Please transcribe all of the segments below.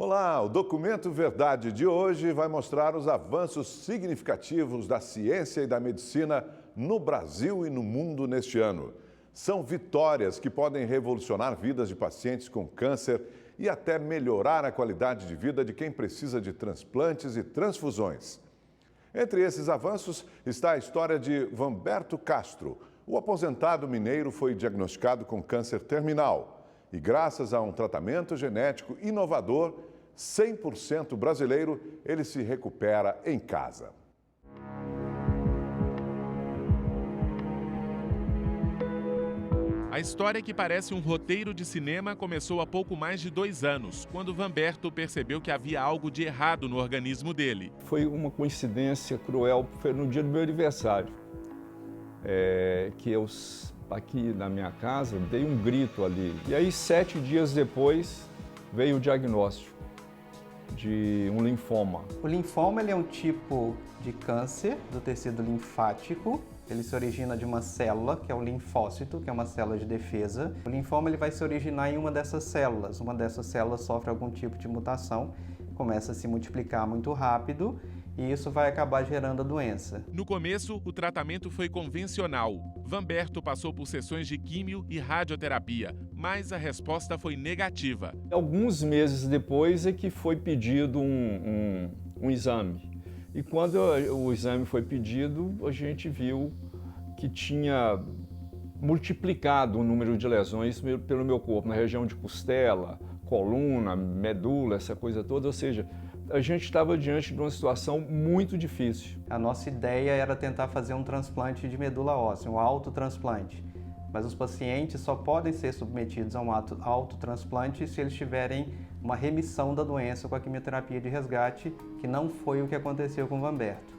Olá, o Documento Verdade de hoje vai mostrar os avanços significativos da ciência e da medicina no Brasil e no mundo neste ano. São vitórias que podem revolucionar vidas de pacientes com câncer e até melhorar a qualidade de vida de quem precisa de transplantes e transfusões. Entre esses avanços está a história de Vanberto Castro. O aposentado mineiro foi diagnosticado com câncer terminal e, graças a um tratamento genético inovador, 100% brasileiro, ele se recupera em casa. A história, que parece um roteiro de cinema, começou há pouco mais de 2 anos, quando Vanberto percebeu que havia algo de errado no organismo dele. Foi uma coincidência cruel, foi no dia do meu aniversário, que eu, aqui na minha casa, dei um grito ali. E aí, 7 dias depois, veio o diagnóstico de um linfoma. O linfoma ele é um tipo de câncer do tecido linfático. Ele se origina de uma célula, que é o linfócito, que é uma célula de defesa. O linfoma ele vai se originar em uma dessas células. Uma dessas células sofre algum tipo de mutação, começa a se multiplicar muito rápido e isso vai acabar gerando a doença. No começo, o tratamento foi convencional. Vanberto passou por sessões de químio e radioterapia, mas a resposta foi negativa. Alguns meses depois é que foi pedido um exame. E quando o exame foi pedido, a gente viu que tinha multiplicado o número de lesões pelo meu corpo, na região de costela, coluna, medula, essa coisa toda. Ou seja, a gente estava diante de uma situação muito difícil. A nossa ideia era tentar fazer um transplante de medula óssea, um autotransplante. Mas os pacientes só podem ser submetidos a um autotransplante se eles tiverem uma remissão da doença com a quimioterapia de resgate, que não foi o que aconteceu com o Vanberto.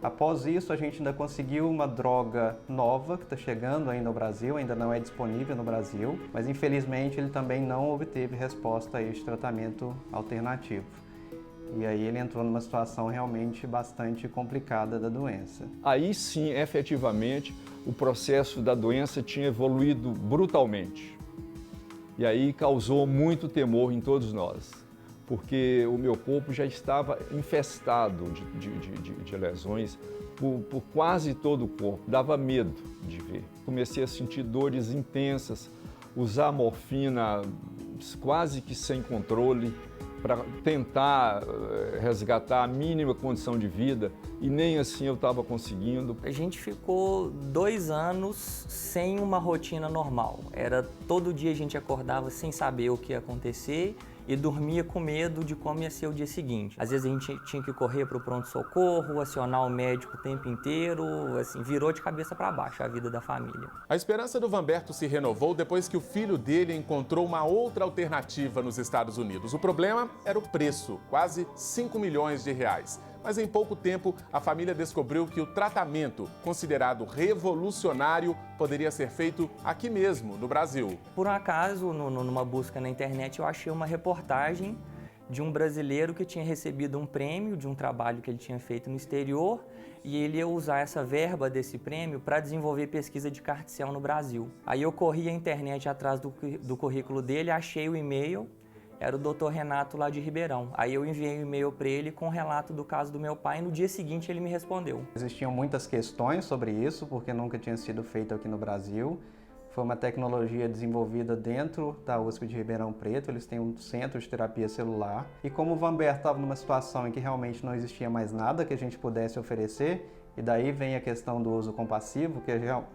Após isso, a gente ainda conseguiu uma droga nova, que está chegando ainda ao Brasil, ainda não é disponível no Brasil, mas infelizmente ele também não obteve resposta a este tratamento alternativo. E aí ele entrou numa situação realmente bastante complicada da doença. Aí sim, efetivamente, o processo da doença tinha evoluído brutalmente. E aí causou muito temor em todos nós, porque o meu corpo já estava infestado de lesões por quase todo o corpo. Dava medo de ver. Comecei a sentir dores intensas, usar morfina quase que sem controle, para tentar resgatar a mínima condição de vida, e nem assim eu estava conseguindo. A gente ficou 2 anos sem uma rotina normal. Era todo dia a gente acordava sem saber o que ia acontecer e dormia com medo de como ia ser o dia seguinte. Às vezes a gente tinha que correr para o pronto-socorro, acionar o médico o tempo inteiro, assim, virou de cabeça para baixo a vida da família. A esperança do Vanberto se renovou depois que o filho dele encontrou uma outra alternativa nos Estados Unidos. O problema era o preço, quase 5 milhões de reais. Mas em pouco tempo, a família descobriu que o tratamento, considerado revolucionário, poderia ser feito aqui mesmo, no Brasil. Por um acaso, numa busca na internet, eu achei uma reportagem de um brasileiro que tinha recebido um prêmio de um trabalho que ele tinha feito no exterior, e ele ia usar essa verba desse prêmio para desenvolver pesquisa de carticel no Brasil. Aí eu corri a internet atrás do currículo dele, achei o e-mail. Era o Dr. Renato lá de Ribeirão. Aí eu enviei um e-mail para ele com o relato do caso do meu pai e no dia seguinte ele me respondeu. Existiam muitas questões sobre isso, porque nunca tinha sido feito aqui no Brasil. Foi uma tecnologia desenvolvida dentro da USP de Ribeirão Preto, eles têm um centro de terapia celular. E como o Vanberto estava numa situação em que realmente não existia mais nada que a gente pudesse oferecer, e daí vem a questão do uso compassivo, que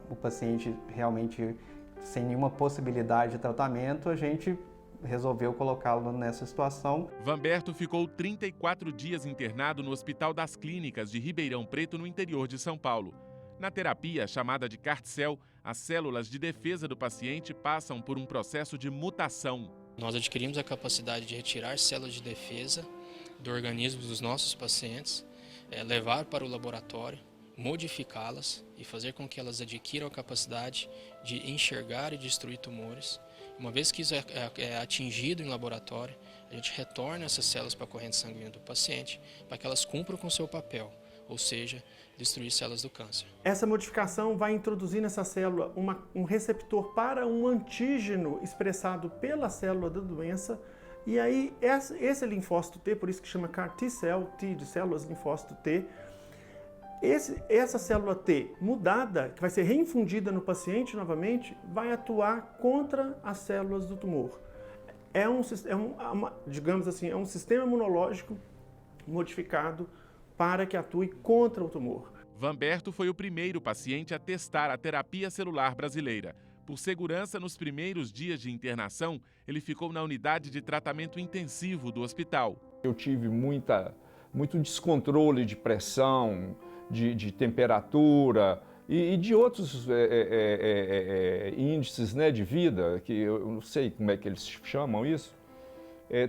o paciente realmente sem nenhuma possibilidade de tratamento, a gente resolveu colocá-lo nessa situação. Vanberto ficou 34 dias internado no Hospital das Clínicas de Ribeirão Preto, no interior de São Paulo. Na terapia, chamada de carticel, as células de defesa do paciente passam por um processo de mutação. Nós adquirimos a capacidade de retirar células de defesa do organismo dos nossos pacientes, levar para o laboratório, modificá-las e fazer com que elas adquiram a capacidade de enxergar e destruir tumores. Uma vez que isso é atingido em laboratório, a gente retorna essas células para a corrente sanguínea do paciente para que elas cumpram com o seu papel, ou seja, destruir células do câncer. Essa modificação vai introduzir nessa célula um receptor para um antígeno expressado pela célula da doença, E aí, esse linfócito T, por isso que chama CAR T-cell, T de células linfócito T, essa célula T mudada, que vai ser reinfundida no paciente novamente, vai atuar contra as células do tumor. Digamos assim, é um sistema imunológico modificado para que atue contra o tumor. Vanberto foi o primeiro paciente a testar a terapia celular brasileira. Por segurança, nos primeiros dias de internação, ele ficou na unidade de tratamento intensivo do hospital. Eu tive muito descontrole de pressão, de temperatura e de outros índices, né, de vida, que eu não sei como é que eles chamam isso.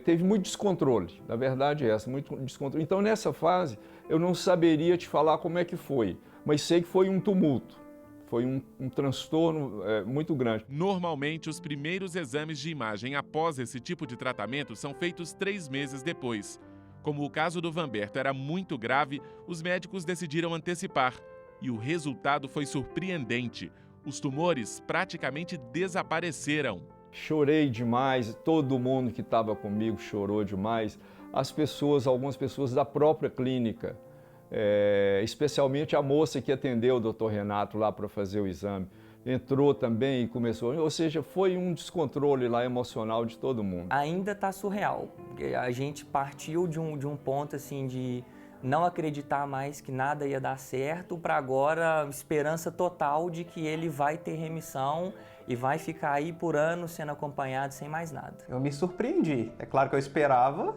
Teve muito descontrole, na verdade é essa, muito descontrole. Então, nessa fase, eu não saberia te falar como é que foi, mas sei que foi um tumulto, foi um transtorno muito grande. Normalmente, os primeiros exames de imagem após esse tipo de tratamento são feitos 3 meses depois. Como o caso do Vanberto era muito grave, os médicos decidiram antecipar. E o resultado foi surpreendente. Os tumores praticamente desapareceram. Chorei demais, todo mundo que estava comigo chorou demais. Algumas pessoas da própria clínica, especialmente a moça que atendeu o Dr. Renato lá para fazer o exame, entrou também e começou, ou seja, foi um descontrole lá emocional de todo mundo. Ainda está surreal. A gente partiu de um ponto assim de não acreditar mais que nada ia dar certo, para agora esperança total de que ele vai ter remissão e vai ficar aí por anos sendo acompanhado sem mais nada. Eu me surpreendi. É claro que eu esperava,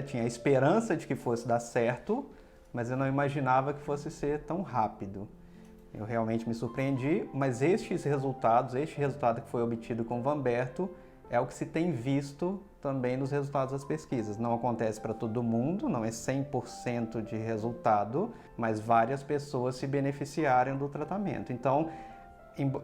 tinha a esperança de que fosse dar certo, mas eu não imaginava que fosse ser tão rápido. Eu realmente me surpreendi, mas este resultado que foi obtido com o Vanberto é o que se tem visto também nos resultados das pesquisas. Não acontece para todo mundo, não é 100% de resultado, mas várias pessoas se beneficiaram do tratamento. Então,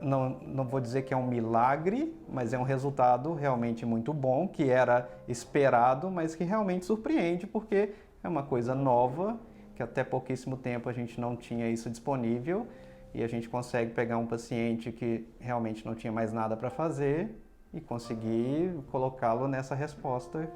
não vou dizer que é um milagre, mas é um resultado realmente muito bom, que era esperado, mas que realmente surpreende, porque é uma coisa nova, que até pouquíssimo tempo a gente não tinha isso disponível, e a gente consegue pegar um paciente que realmente não tinha mais nada para fazer e conseguir colocá-lo nessa resposta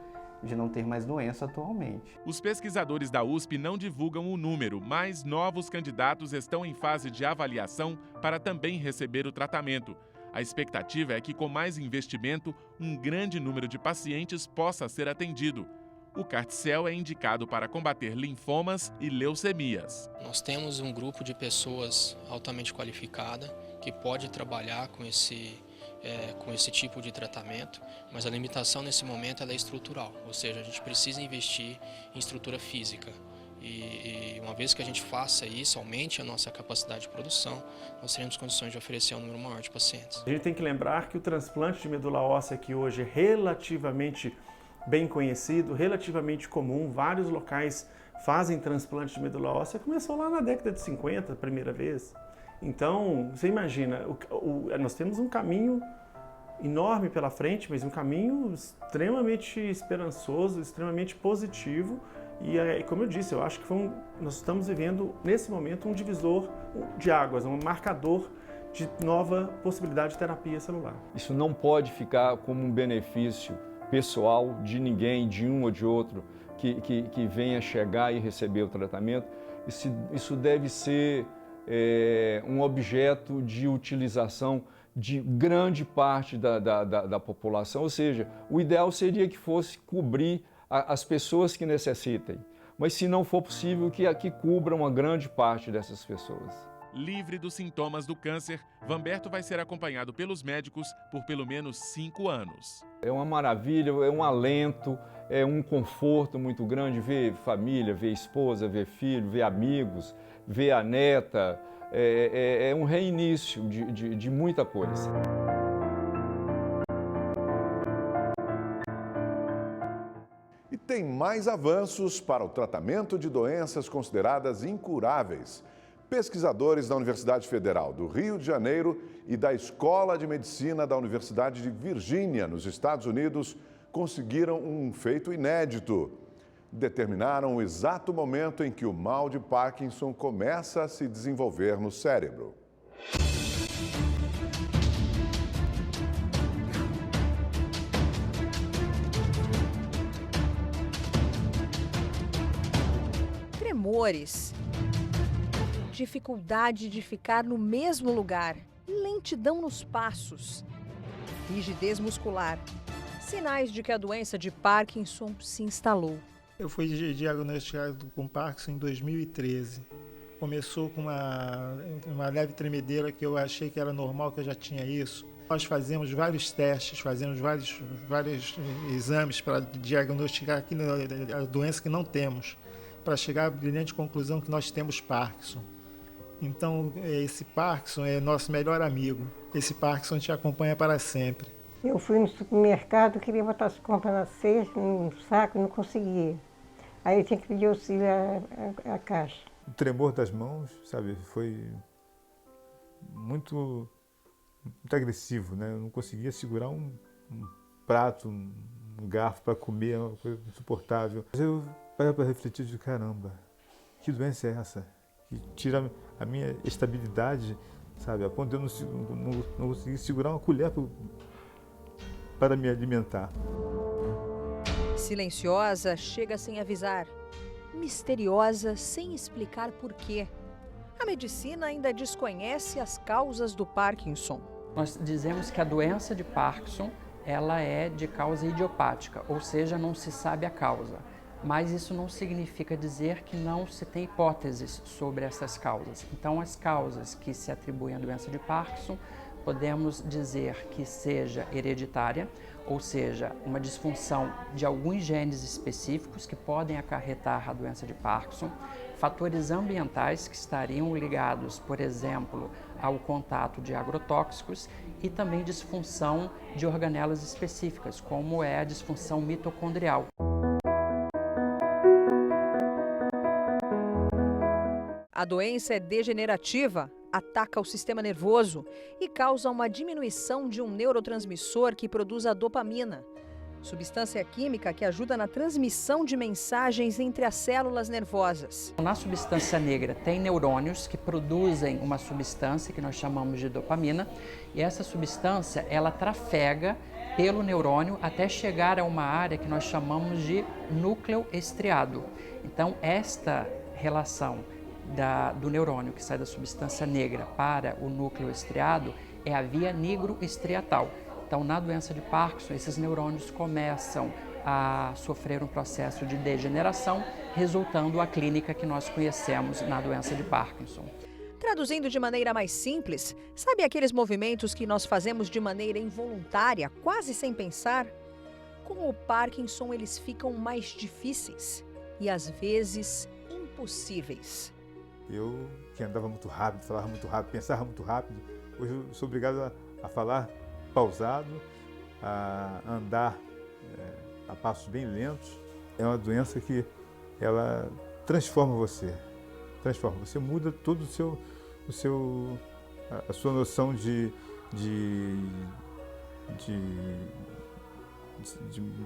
de não ter mais doença atualmente. Os pesquisadores da USP não divulgam o número, mas novos candidatos estão em fase de avaliação para também receber o tratamento. A expectativa é que, com mais investimento, um grande número de pacientes possa ser atendido. O CAR T-cell é indicado para combater linfomas e leucemias. Nós temos um grupo de pessoas altamente qualificada que pode trabalhar com esse tipo de tratamento, mas a limitação nesse momento ela é estrutural, ou seja, a gente precisa investir em estrutura física. E uma vez que a gente faça isso, aumente a nossa capacidade de produção, nós teremos condições de oferecer um número maior de pacientes. A gente tem que lembrar que o transplante de medula óssea, que hoje é relativamente bem conhecido, relativamente comum, vários locais fazem transplante de medula óssea, começou lá na década de 50, a primeira vez. Então, você imagina, nós temos um caminho enorme pela frente, mas um caminho extremamente esperançoso, extremamente positivo. E como eu disse, eu acho que nós estamos vivendo, nesse momento, um divisor de águas, um marcador de nova possibilidade de terapia celular. Isso não pode ficar como um benefício pessoal de ninguém, de um ou de outro, que venha chegar e receber o tratamento. Isso deve ser um objeto de utilização de grande parte da população, ou seja, o ideal seria que fosse cobrir as pessoas que necessitem, mas se não for possível, que cubra uma grande parte dessas pessoas. Livre dos sintomas do câncer, Vanberto vai ser acompanhado pelos médicos por pelo menos 5 anos. É uma maravilha, é um alento, é um conforto muito grande ver família, ver esposa, ver filho, ver amigos, ver a neta. É um reinício de muita coisa. E tem mais avanços para o tratamento de doenças consideradas incuráveis. Pesquisadores da Universidade Federal do Rio de Janeiro e da Escola de Medicina da Universidade de Virgínia, nos Estados Unidos, conseguiram um feito inédito. Determinaram o exato momento em que o mal de Parkinson começa a se desenvolver no cérebro. tremores, dificuldade de ficar no mesmo lugar, lentidão nos passos, rigidez muscular. Sinais de que a doença de Parkinson se instalou. Eu fui diagnosticado com Parkinson em 2013. Começou com uma leve tremedeira que eu achei que era normal, que eu já tinha isso. Nós fazemos vários testes, fazemos vários exames para diagnosticar aqui a doença que não temos, para chegar à brilhante conclusão que nós temos Parkinson. Então, esse Parkinson é nosso melhor amigo. Esse Parkinson te acompanha para sempre. Eu fui no supermercado, queria botar as compras na cesta, no saco, não conseguia. Aí eu tinha que pedir auxílio à caixa. O tremor das mãos, sabe, foi muito agressivo, né? Eu não conseguia segurar um prato, um garfo para comer, é uma coisa insuportável. Mas eu parei para refletir de caramba, que doença é essa? Que tira a minha estabilidade, sabe, a ponto de eu não conseguir segurar uma colher para me alimentar. Silenciosa, chega sem avisar. Misteriosa, sem explicar porquê. A medicina ainda desconhece as causas do Parkinson. Nós dizemos que a doença de Parkinson, ela é de causa idiopática, ou seja, não se sabe a causa. Mas isso não significa dizer que não se tem hipóteses sobre essas causas. Então, as causas que se atribuem à doença de Parkinson, podemos dizer que seja hereditária, ou seja, uma disfunção de alguns genes específicos que podem acarretar a doença de Parkinson, fatores ambientais que estariam ligados, por exemplo, ao contato de agrotóxicos e também disfunção de organelas específicas, como é a disfunção mitocondrial. A doença é degenerativa, ataca o sistema nervoso e causa uma diminuição de um neurotransmissor que produz a dopamina, substância química que ajuda na transmissão de mensagens entre as células nervosas. Na substância negra tem neurônios que produzem uma substância que nós chamamos de dopamina, e essa substância ela trafega pelo neurônio até chegar a uma área que nós chamamos de núcleo estriado. Então, esta relação do neurônio que sai da substância negra para o núcleo estriado é a via nigroestriatal. Então, na doença de Parkinson, esses neurônios começam a sofrer um processo de degeneração, resultando a clínica que nós conhecemos na doença de Parkinson. Traduzindo de maneira mais simples, sabe aqueles movimentos que nós fazemos de maneira involuntária, quase sem pensar? Com o Parkinson, eles ficam mais difíceis e, às vezes, impossíveis. Eu, que andava muito rápido, falava muito rápido, pensava muito rápido, hoje eu sou obrigado a falar pausado, a andar a passos bem lentos. É uma doença que ela transforma você, muda todo a sua noção de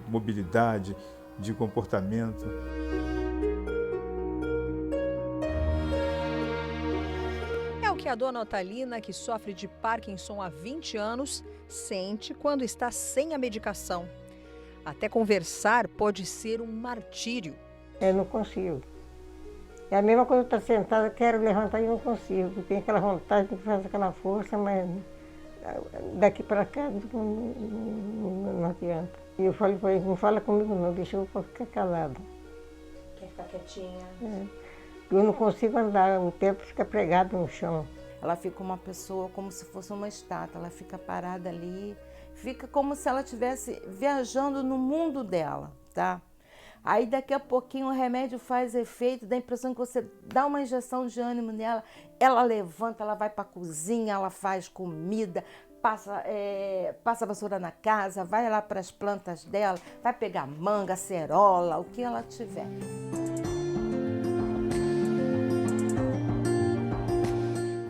mobilidade, de comportamento. É o que a dona Otalina, que sofre de Parkinson há 20 anos, sente quando está sem a medicação. Até conversar pode ser um martírio. Eu não consigo. É a mesma coisa que eu estou sentada, quero levantar e não consigo. Tenho aquela vontade de fazer aquela força, mas daqui para cá não adianta. E eu falei para ele, não fala comigo não, deixa eu ficar calada. Quer ficar quietinha? É. Eu não consigo andar, o tempo fica pregado no chão. Ela fica uma pessoa como se fosse uma estátua, ela fica parada ali, fica como se ela estivesse viajando no mundo dela, tá? Aí daqui a pouquinho o remédio faz efeito, dá a impressão que você dá uma injeção de ânimo nela, ela levanta, ela vai para a cozinha, ela faz comida, passa vassoura na casa, vai lá para as plantas dela, vai pegar manga, acerola, o que ela tiver.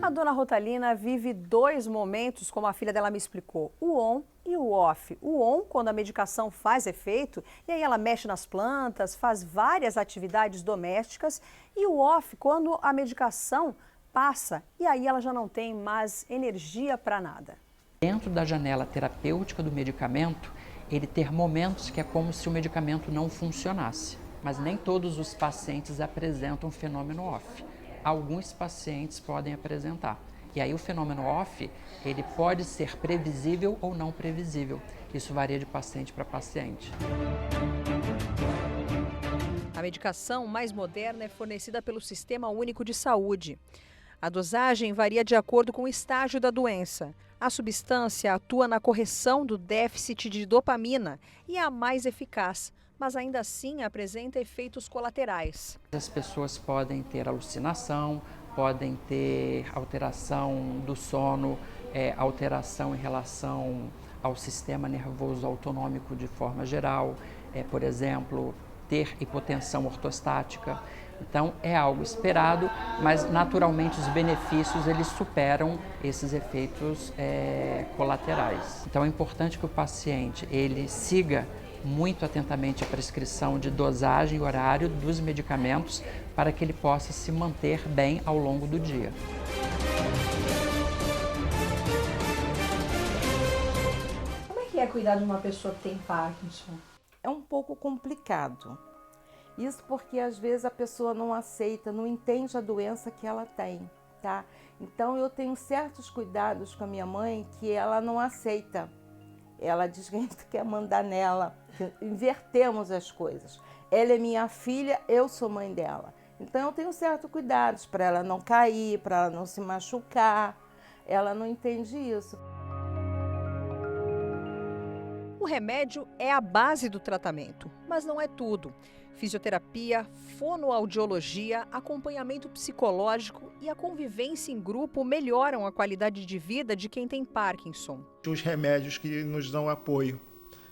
A dona Rotalina vive 2 momentos, como a filha dela me explicou, o on e o off. O on, quando a medicação faz efeito, e aí ela mexe nas plantas, faz várias atividades domésticas, e o off, quando a medicação passa, e aí ela já não tem mais energia para nada. Dentro da janela terapêutica do medicamento, ele ter momentos que é como se o medicamento não funcionasse. mas nem todos os pacientes apresentam fenômeno off. Alguns pacientes podem apresentar. E aí o fenômeno off, ele pode ser previsível ou não previsível. Isso varia de paciente para paciente. A medicação mais moderna é fornecida pelo Sistema Único de Saúde. A dosagem varia de acordo com o estágio da doença. A substância atua na correção do déficit de dopamina e é a mais eficaz, mas ainda assim apresenta efeitos colaterais. As pessoas podem ter alucinação, podem ter alteração do sono, alteração em relação ao sistema nervoso autonômico de forma geral, por exemplo, ter hipotensão ortostática. Então é algo esperado, mas naturalmente os benefícios eles superam esses efeitos colaterais. Então é importante que o paciente ele siga muito atentamente a prescrição de dosagem e horário dos medicamentos para que ele possa se manter bem ao longo do dia. Como é que é cuidar de uma pessoa que tem Parkinson? É um pouco complicado. Isso porque às vezes a pessoa não aceita, não entende a doença que ela tem, tá? Então eu tenho certos cuidados com a minha mãe que ela não aceita. Ela diz que a gente quer mandar nela, invertemos as coisas. Ela é minha filha, eu sou mãe dela. Então eu tenho certos cuidados para ela não cair, para ela não se machucar. Ela não entende isso. O remédio é a base do tratamento, mas não é tudo. Fisioterapia, fonoaudiologia, acompanhamento psicológico e a convivência em grupo melhoram a qualidade de vida de quem tem Parkinson. Os remédios que nos dão apoio,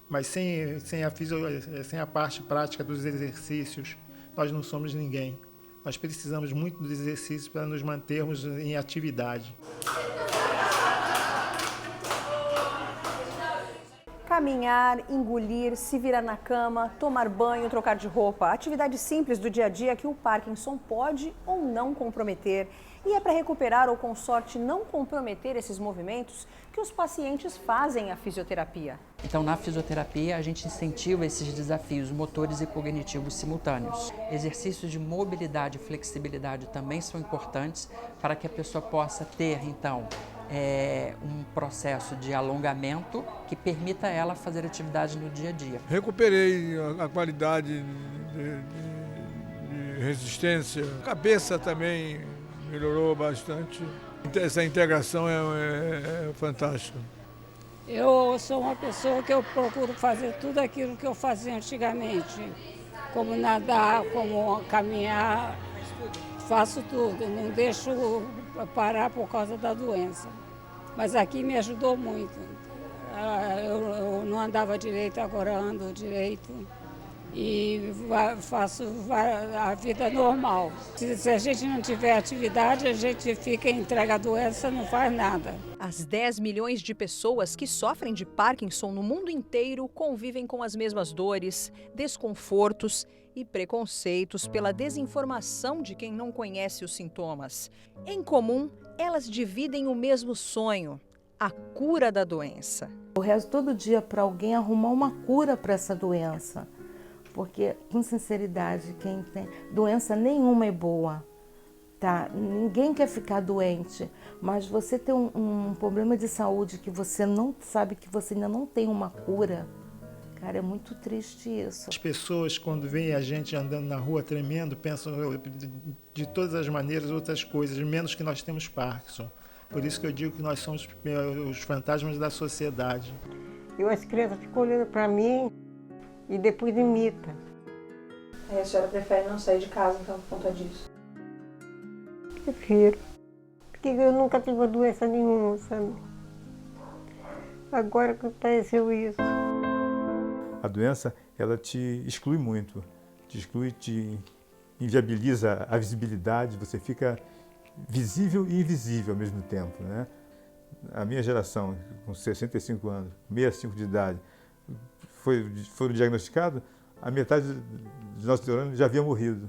mas sem a parte prática dos exercícios, nós não somos ninguém. Nós precisamos muito dos exercícios para nos mantermos em atividade. Caminhar, engolir, se virar na cama, tomar banho, trocar de roupa. Atividades simples do dia a dia que o Parkinson pode ou não comprometer. E é para recuperar ou, com sorte, não comprometer esses movimentos que os pacientes fazem a fisioterapia. Então, na fisioterapia, a gente incentiva esses desafios motores e cognitivos simultâneos. Exercícios de mobilidade e flexibilidade também são importantes para que a pessoa possa ter, então, um processo de alongamento que permita ela fazer atividade no dia a dia. Recuperei a qualidade de resistência. A cabeça também melhorou bastante. Essa integração é fantástica. Eu sou uma pessoa que eu procuro fazer tudo aquilo que eu fazia antigamente, como nadar, como caminhar, faço tudo, não deixo parar por causa da doença. Mas aqui me ajudou muito. Eu não andava direito, agora ando direito e faço a vida normal. Se a gente não tiver atividade, a gente fica entregue à doença, não faz nada. As 10 milhões de pessoas que sofrem de Parkinson no mundo inteiro convivem com as mesmas dores, desconfortos e preconceitos pela desinformação de quem não conhece os sintomas. Em comum, elas dividem o mesmo sonho, a cura da doença. Eu rezo todo dia para alguém arrumar uma cura para essa doença, porque, com sinceridade, quem tem doença nenhuma é boa, tá? Ninguém quer ficar doente, mas você tem um problema de saúde que você não sabe que você ainda não tem uma cura. Cara, é muito triste isso. As pessoas, quando veem a gente andando na rua tremendo, pensam de todas as maneiras outras coisas, menos que nós temos Parkinson. Por isso que eu digo que nós somos os fantasmas da sociedade. E as crianças ficam olhando para mim e depois imita. Aí a senhora prefere não sair de casa, então, por conta disso? Prefiro. Porque eu nunca tive doença nenhuma, sabe? Agora que aconteceu isso. A doença, ela te exclui muito, te inviabiliza a visibilidade, você fica visível e invisível ao mesmo tempo, né? A minha geração, com 65 anos, 65 de idade, foram diagnosticados, a metade dos nossos neurônios já havia morrido.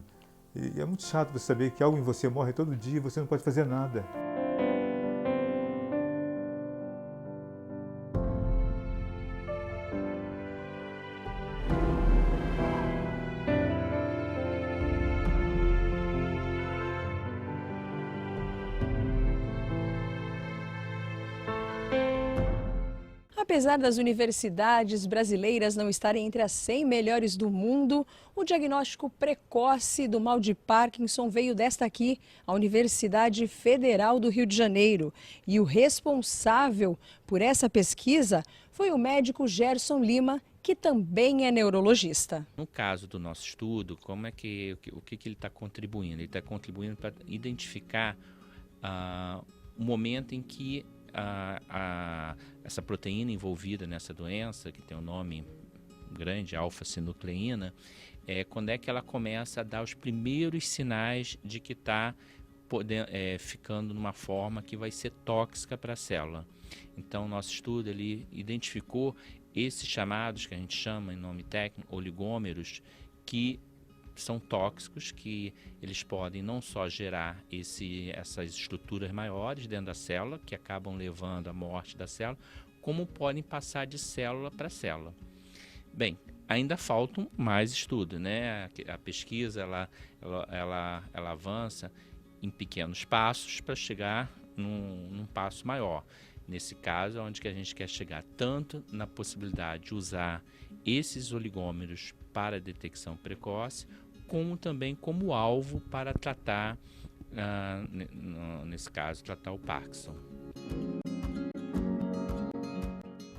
E é muito chato você saber que algo em você morre todo dia e você não pode fazer nada. Apesar das universidades brasileiras não estarem entre as 100 melhores do mundo, o diagnóstico precoce do mal de Parkinson veio desta aqui, a Universidade Federal do Rio de Janeiro. E o responsável por essa pesquisa foi o médico Gerson Lima, que também é neurologista. No caso do nosso estudo, o que ele está contribuindo? Ele está contribuindo para identificar o momento em que essa proteína envolvida nessa doença, que tem um nome grande, alfa-sinucleína, quando é que ela começa a dar os primeiros sinais de que está ficando numa forma que vai ser tóxica para a célula. Então, o nosso estudo ele identificou esses chamados, que a gente chama em nome técnico, oligômeros, que são tóxicos, que eles podem não só gerar essas estruturas maiores dentro da célula, que acabam levando à morte da célula, como podem passar de célula para célula. Bem, ainda faltam mais estudos, né? A pesquisa ela avança em pequenos passos para chegar num passo maior. Nesse caso, onde que a gente quer chegar tanto na possibilidade de usar esses oligômeros para detecção precoce, como também como alvo para tratar, nesse caso, tratar o Parkinson.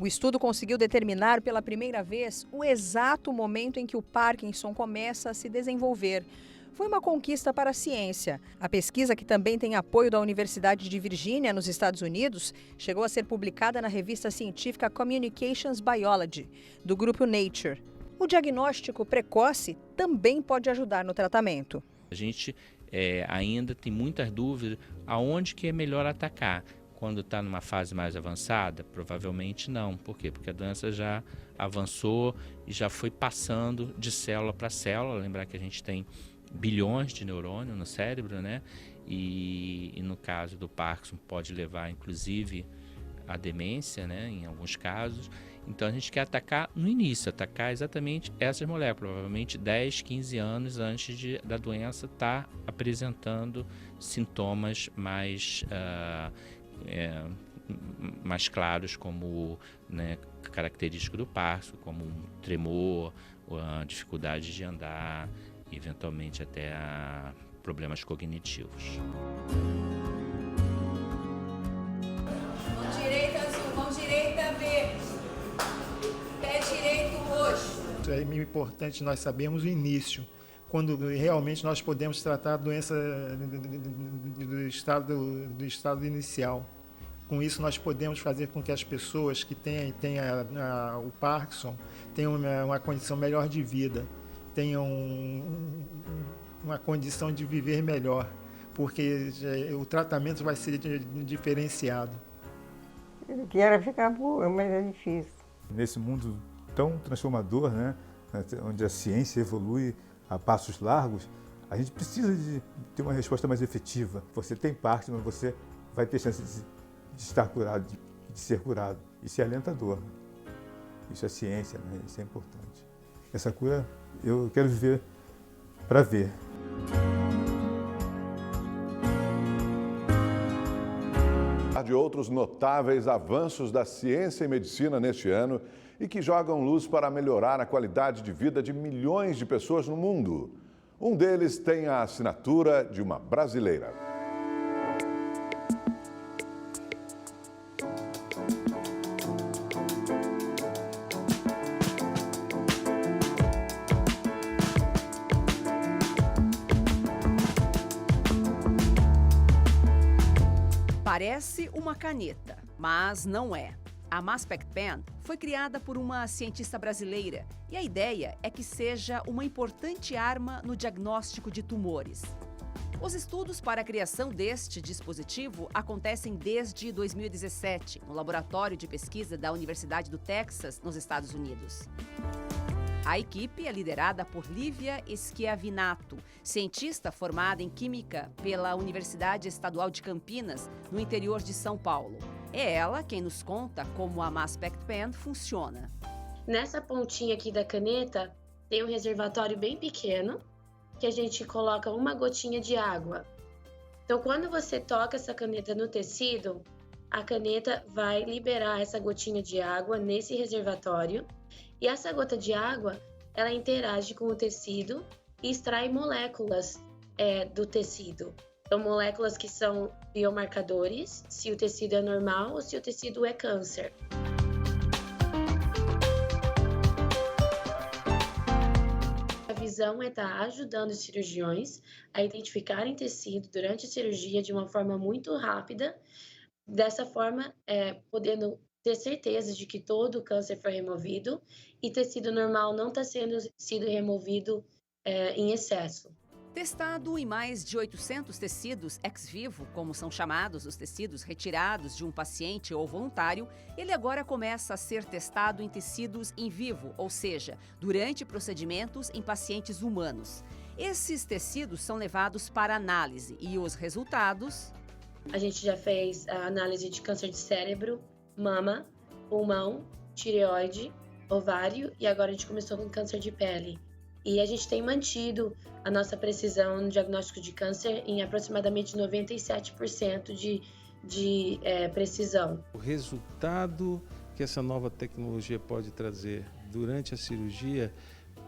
O estudo conseguiu determinar pela primeira vez o exato momento em que o Parkinson começa a se desenvolver. Foi uma conquista para a ciência. A pesquisa, que também tem apoio da Universidade de Virgínia, nos Estados Unidos, chegou a ser publicada na revista científica Communications Biology, do grupo Nature. O diagnóstico precoce também pode ajudar no tratamento. A gente ainda tem muitas dúvidas aonde que é melhor atacar. Quando está numa fase mais avançada, provavelmente não. Por quê? Porque a doença já avançou e já foi passando de célula para célula. Lembrar que a gente tem bilhões de neurônios no cérebro, né? E no caso do Parkinson pode levar, inclusive, à demência, né? Em alguns casos. Então a gente quer atacar no início, atacar exatamente essas moléculas, provavelmente 10, 15 anos antes da doença estar apresentando sintomas mais claros, como, né, característico do Parkinson, como um tremor, a dificuldade de andar, e eventualmente até problemas cognitivos. Mão direita azul, mão direita verde. Pé direito roxo. É importante nós sabermos o início, quando realmente nós podemos tratar a doença do estado inicial. Com isso, nós podemos fazer com que as pessoas que têm o Parkinson tenham uma condição melhor de vida, tenham uma condição de viver melhor, porque o tratamento vai ser diferenciado. Eu quero ficar boa, mas é difícil. Nesse mundo tão transformador, né, onde a ciência evolui a passos largos, a gente precisa de ter uma resposta mais efetiva. Você tem Parkinson, mas você vai ter chance de estar curado, de ser curado. Isso é alentador. Isso é ciência, né? Isso é importante. Essa cura eu quero viver para ver. De outros notáveis avanços da ciência e medicina neste ano e que jogam luz para melhorar a qualidade de vida de milhões de pessoas no mundo. Um deles tem a assinatura de uma brasileira. Parece uma caneta, mas não é. A Maspect Pen foi criada por uma cientista brasileira e a ideia é que seja uma importante arma no diagnóstico de tumores. Os estudos para a criação deste dispositivo acontecem desde 2017, no laboratório de pesquisa da Universidade do Texas, nos Estados Unidos. A equipe é liderada por Lívia Schiavinato, cientista formada em Química pela Universidade Estadual de Campinas, no interior de São Paulo. É ela quem nos conta como a Maspect Pen funciona. Nessa pontinha aqui da caneta tem um reservatório bem pequeno, que a gente coloca uma gotinha de água. Então, quando você toca essa caneta no tecido, a caneta vai liberar essa gotinha de água nesse reservatório e essa gota de água, ela interage com o tecido e extrai moléculas do tecido. Então, moléculas que são biomarcadores, se o tecido é normal ou se o tecido é câncer. A visão é estar ajudando os cirurgiões a identificarem tecido durante a cirurgia de uma forma muito rápida, dessa forma, podendo ter certeza de que todo o câncer foi removido e tecido normal não está sido removido em excesso. Testado em mais de 800 tecidos ex vivo, como são chamados os tecidos retirados de um paciente ou voluntário, ele agora começa a ser testado em tecidos in vivo, ou seja, durante procedimentos em pacientes humanos. Esses tecidos são levados para análise e os resultados... A gente já fez a análise de câncer de cérebro, mama, pulmão, tireoide, ovário e agora a gente começou com câncer de pele. E a gente tem mantido a nossa precisão no diagnóstico de câncer em aproximadamente 97% de precisão. O resultado que essa nova tecnologia pode trazer durante a cirurgia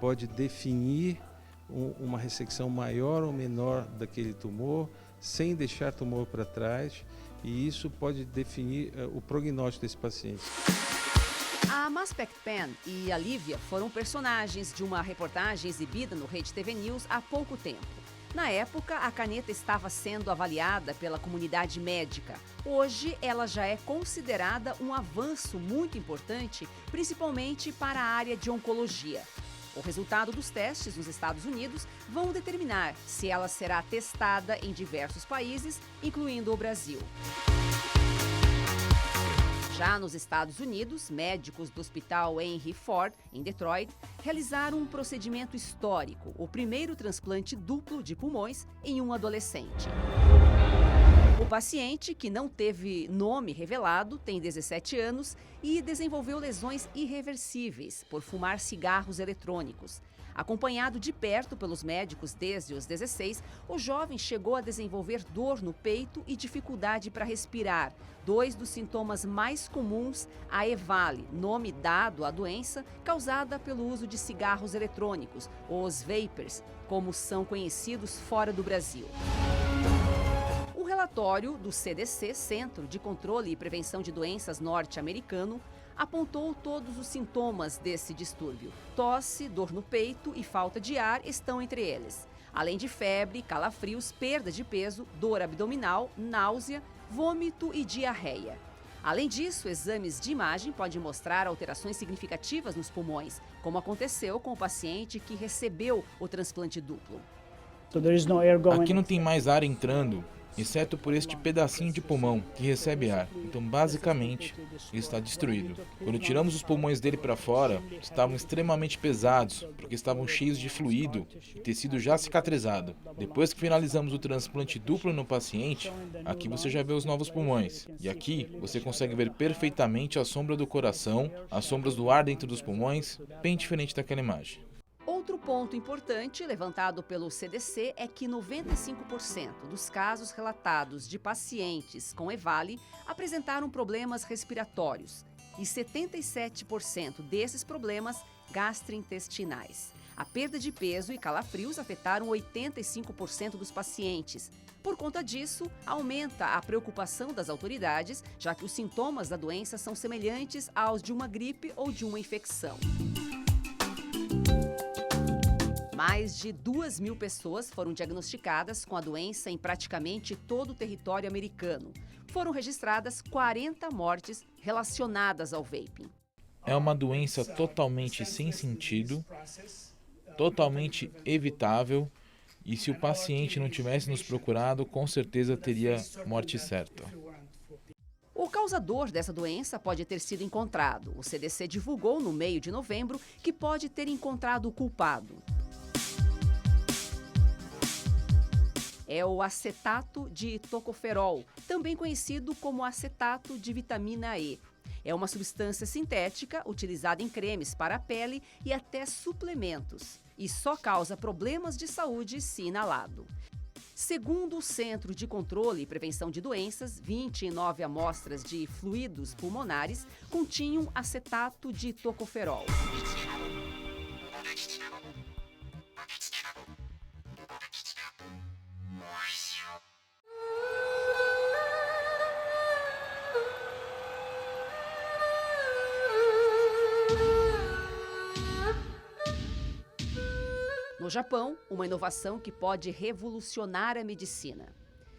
pode definir uma ressecção maior ou menor daquele tumor, sem deixar tumor para trás, e isso pode definir o prognóstico desse paciente. A MassPactPen e a Lívia foram personagens de uma reportagem exibida no Rede TV News há pouco tempo. Na época, a caneta estava sendo avaliada pela comunidade médica. Hoje, ela já é considerada um avanço muito importante, principalmente para a área de oncologia. O resultado dos testes nos Estados Unidos vão determinar se ela será testada em diversos países, incluindo o Brasil. Já nos Estados Unidos, médicos do Hospital Henry Ford, em Detroit, realizaram um procedimento histórico, o primeiro transplante duplo de pulmões em um adolescente. O paciente, que não teve nome revelado, tem 17 anos e desenvolveu lesões irreversíveis por fumar cigarros eletrônicos. Acompanhado de perto pelos médicos desde os 16, o jovem chegou a desenvolver dor no peito e dificuldade para respirar, dois dos sintomas mais comuns à EVALI, nome dado à doença causada pelo uso de cigarros eletrônicos, os vapers, como são conhecidos fora do Brasil. Um relatório do CDC, Centro de Controle e Prevenção de Doenças norte-americano, apontou todos os sintomas desse distúrbio. Tosse, dor no peito e falta de ar estão entre eles. Além de febre, calafrios, perda de peso, dor abdominal, náusea, vômito e diarreia. Além disso, exames de imagem podem mostrar alterações significativas nos pulmões, como aconteceu com o paciente que recebeu o transplante duplo. Aqui não tem mais ar entrando, exceto por este pedacinho de pulmão que recebe ar. Então, basicamente, ele está destruído. Quando tiramos os pulmões dele para fora, estavam extremamente pesados, porque estavam cheios de fluido e tecido já cicatrizado. Depois que finalizamos o transplante duplo no paciente, aqui você já vê os novos pulmões. E aqui você consegue ver perfeitamente a sombra do coração, as sombras do ar dentro dos pulmões, bem diferente daquela imagem. Outro ponto importante levantado pelo CDC é que 95% dos casos relatados de pacientes com EVALI apresentaram problemas respiratórios e 77% desses problemas gastrointestinais. A perda de peso e calafrios afetaram 85% dos pacientes. Por conta disso, aumenta a preocupação das autoridades, já que os sintomas da doença são semelhantes aos de uma gripe ou de uma infecção. Mais de 2.000 pessoas foram diagnosticadas com a doença em praticamente todo o território americano. Foram registradas 40 mortes relacionadas ao vaping. É uma doença totalmente sem sentido, totalmente evitável, e se o paciente não tivesse nos procurado, com certeza teria morte certa. O causador dessa doença pode ter sido encontrado. O CDC divulgou no meio de novembro que pode ter encontrado o culpado. É o acetato de tocoferol, também conhecido como acetato de vitamina E. É uma substância sintética utilizada em cremes para a pele e até suplementos, e só causa problemas de saúde se inalado. Segundo o Centro de Controle e Prevenção de Doenças, 29 amostras de fluidos pulmonares continham acetato de tocoferol. No Japão, uma inovação que pode revolucionar a medicina.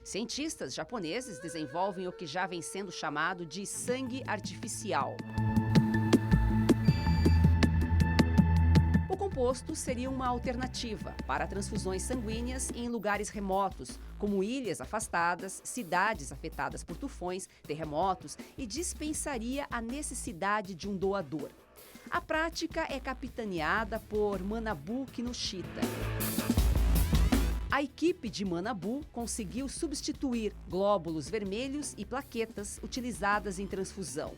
Cientistas japoneses desenvolvem o que já vem sendo chamado de sangue artificial. O composto seria uma alternativa para transfusões sanguíneas em lugares remotos, como ilhas afastadas, cidades afetadas por tufões, terremotos, e dispensaria a necessidade de um doador. A prática é capitaneada por Manabu Kinoshita. A equipe de Manabu conseguiu substituir glóbulos vermelhos e plaquetas utilizadas em transfusão.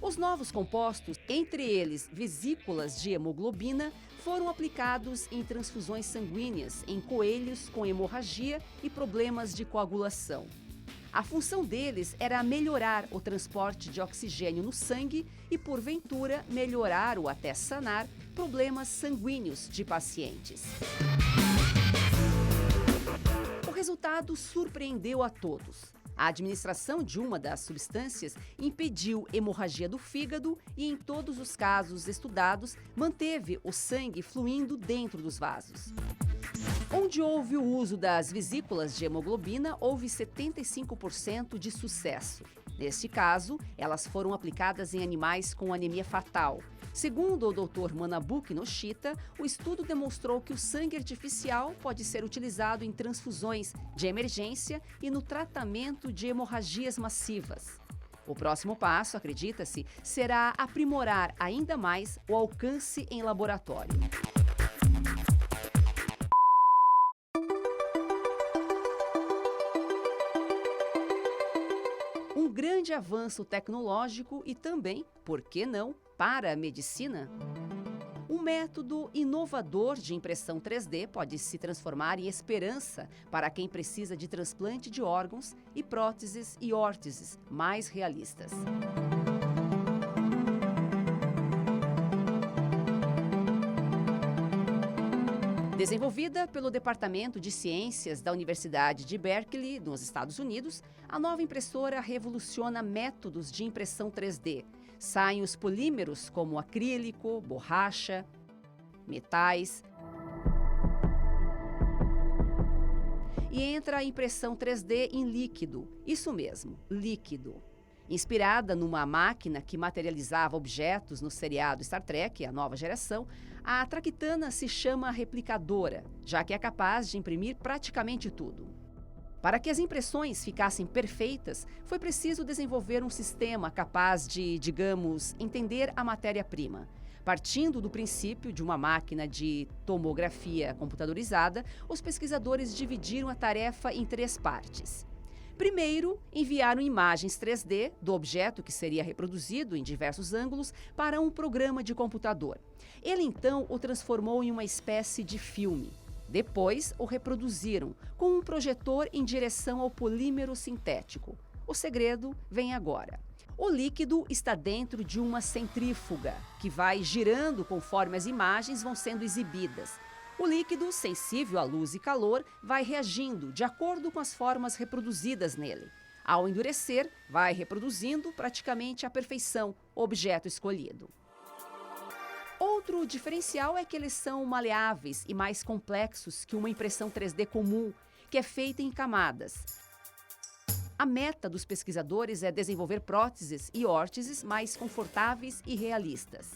Os novos compostos, entre eles vesículas de hemoglobina, foram aplicados em transfusões sanguíneas em coelhos com hemorragia e problemas de coagulação. A função deles era melhorar o transporte de oxigênio no sangue e, porventura, melhorar ou até sanar problemas sanguíneos de pacientes. O resultado surpreendeu a todos. A administração de uma das substâncias impediu hemorragia do fígado e, em todos os casos estudados, manteve o sangue fluindo dentro dos vasos. Onde houve o uso das vesículas de hemoglobina, houve 75% de sucesso. Neste caso, elas foram aplicadas em animais com anemia fatal. Segundo o Dr. Manabu Kinoshita, o estudo demonstrou que o sangue artificial pode ser utilizado em transfusões de emergência e no tratamento de hemorragias massivas. O próximo passo, acredita-se, será aprimorar ainda mais o alcance em laboratório. Um grande avanço tecnológico e também, por que não, para a medicina? Um método inovador de impressão 3D pode se transformar em esperança para quem precisa de transplante de órgãos e próteses e órteses mais realistas. Desenvolvida pelo Departamento de Ciências da Universidade de Berkeley, nos Estados Unidos, a nova impressora revoluciona métodos de impressão 3D. Saem os polímeros como acrílico, borracha, metais. E entra a impressão 3D em líquido, isso mesmo, líquido. Inspirada numa máquina que materializava objetos no seriado Star Trek, a nova geração, a traquitana se chama replicadora, já que é capaz de imprimir praticamente tudo. Para que as impressões ficassem perfeitas, foi preciso desenvolver um sistema capaz de, digamos, entender a matéria-prima. Partindo do princípio de uma máquina de tomografia computadorizada, os pesquisadores dividiram a tarefa em 3 partes. Primeiro, enviaram imagens 3D do objeto que seria reproduzido em diversos ângulos para um programa de computador. Ele então o transformou em uma espécie de filme. Depois, o reproduziram com um projetor em direção ao polímero sintético. O segredo vem agora. O líquido está dentro de uma centrífuga, que vai girando conforme as imagens vão sendo exibidas. O líquido, sensível à luz e calor, vai reagindo de acordo com as formas reproduzidas nele. Ao endurecer, vai reproduzindo praticamente à perfeição o objeto escolhido. Outro diferencial é que eles são maleáveis e mais complexos que uma impressão 3D comum, que é feita em camadas. A meta dos pesquisadores é desenvolver próteses e órteses mais confortáveis e realistas.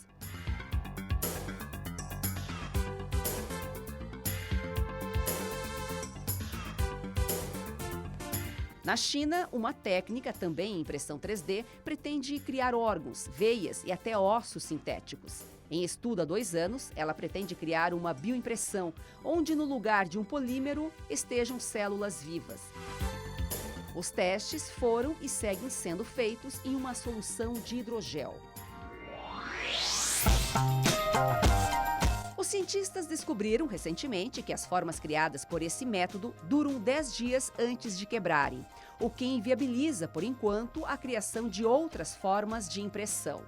Na China, uma técnica, também em impressão 3D, pretende criar órgãos, veias e até ossos sintéticos. Em estudo há 2 anos, ela pretende criar uma bioimpressão, onde no lugar de um polímero estejam células vivas. Os testes foram e seguem sendo feitos em uma solução de hidrogel. Os cientistas descobriram recentemente que as formas criadas por esse método duram 10 dias antes de quebrarem, o que inviabiliza, por enquanto, a criação de outras formas de impressão.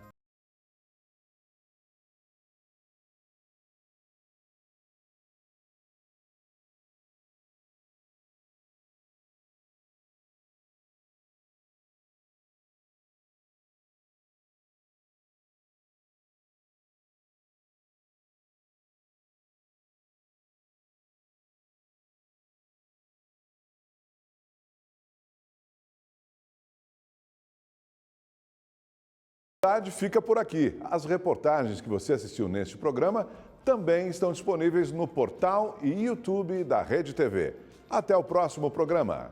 Fica por aqui. As reportagens que você assistiu neste programa também estão disponíveis no portal e YouTube da Rede TV. Até o próximo programa.